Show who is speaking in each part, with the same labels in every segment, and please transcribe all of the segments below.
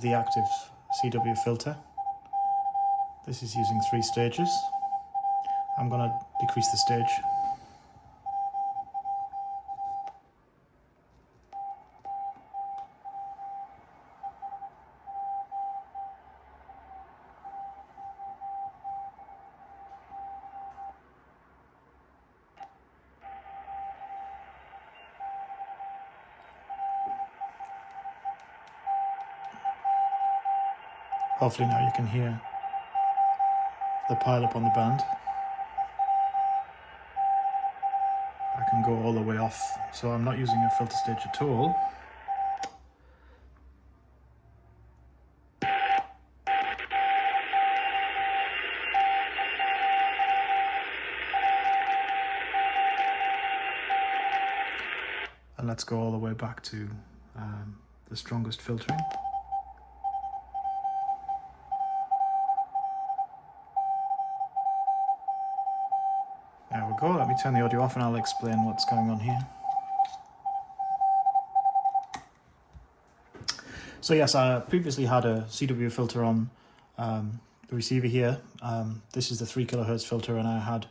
Speaker 1: the active CW filter. This is using 3 stages. I'm going to decrease the stage. Hopefully now you can hear the pile up on the band. I can go all the way off, so I'm not using a filter stage at all. And let's go all the way back to the strongest filtering. There we go. Let me turn the audio off and I'll explain what's going on here. So yes, I previously had a CW filter on the receiver here. This is the 3 kHz filter, and I had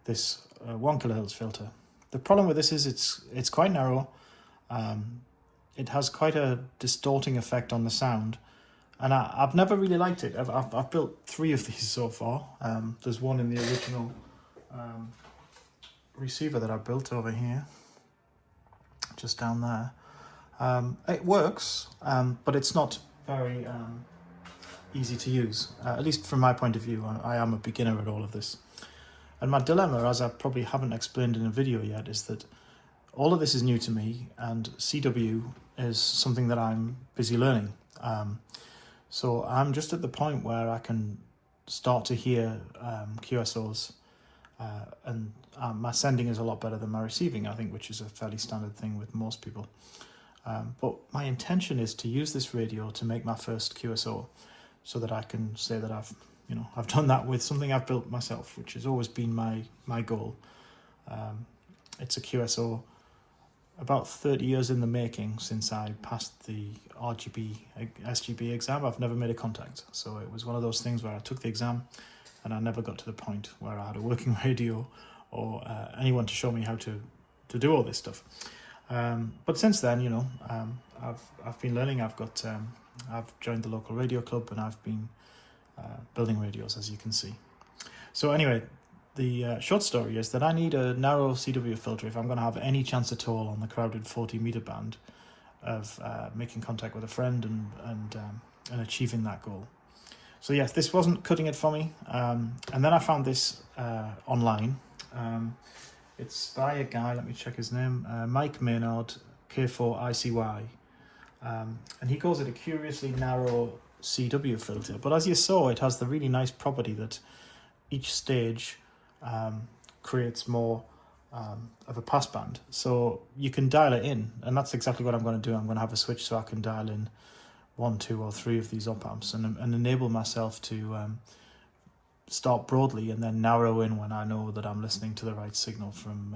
Speaker 1: this 1 kHz filter. The problem with this is it's quite narrow. It has quite a distorting effect on the sound, and I've never really liked it. I've built 3 of these so far. There's one in the original receiver that I built over here, just down there. It works, but it's not very easy to use, at least from my point of view. I am a beginner at all of this. And my dilemma, as I probably haven't explained in a video yet, is that all of this is new to me, and CW is something that I'm busy learning. So I'm just at the point where I can start to hear QSOs, and my sending is a lot better than my receiving, I think, which is a fairly standard thing with most people. But my intention is to use this radio to make my first QSO, so that I can say that I've done that with something I've built myself, which has always been my goal. It's a QSO about 30 years in the making since I passed the SGB exam. I've never made a contact. So it was one of those things where I took the exam and I never got to the point where I had a working radio or anyone to show me how to do all this stuff. But since then, I've been learning. I've joined the local radio club, and I've been building radios, as you can see. So anyway, the short story is that I need a narrow CW filter if I'm going to have any chance at all on the crowded 40 meter band of making contact with a friend and achieving that goal. So yes, this wasn't cutting it for me. And then I found this online. It's by a guy, let me check his name, Mike Maynard, K4ICY. And he calls it a curiously narrow CW filter. But as you saw, it has the really nice property that each stage creates more of a passband. So you can dial it in, and that's exactly what I'm going to do. I'm going to have a switch so I can dial in 1, 2, or 3 of these op-amps and enable myself to start broadly and then narrow in when I know that I'm listening to the right signal from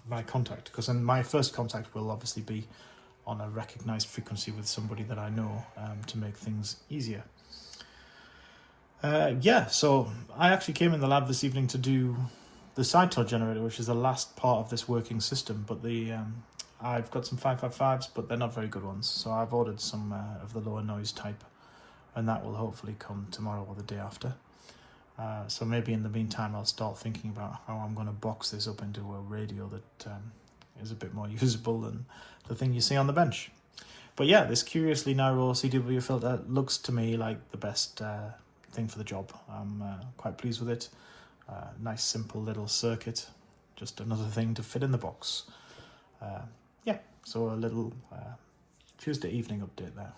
Speaker 1: my contact. Because then my first contact will obviously be on a recognized frequency with somebody that I know, to make things easier. So I actually came in the lab this evening to do the side toe generator, which is the last part of this working system. But I've got some 555s, but they're not very good ones. So I've ordered some of the lower noise type, and that will hopefully come tomorrow or the day after. So maybe in the meantime, I'll start thinking about how I'm going to box this up into a radio that is a bit more usable than the thing you see on the bench. But yeah, this curiously narrow CW filter looks to me like the best thing for the job. I'm quite pleased with it. Nice simple little circuit, just another thing to fit in the box. So a little Tuesday evening update there.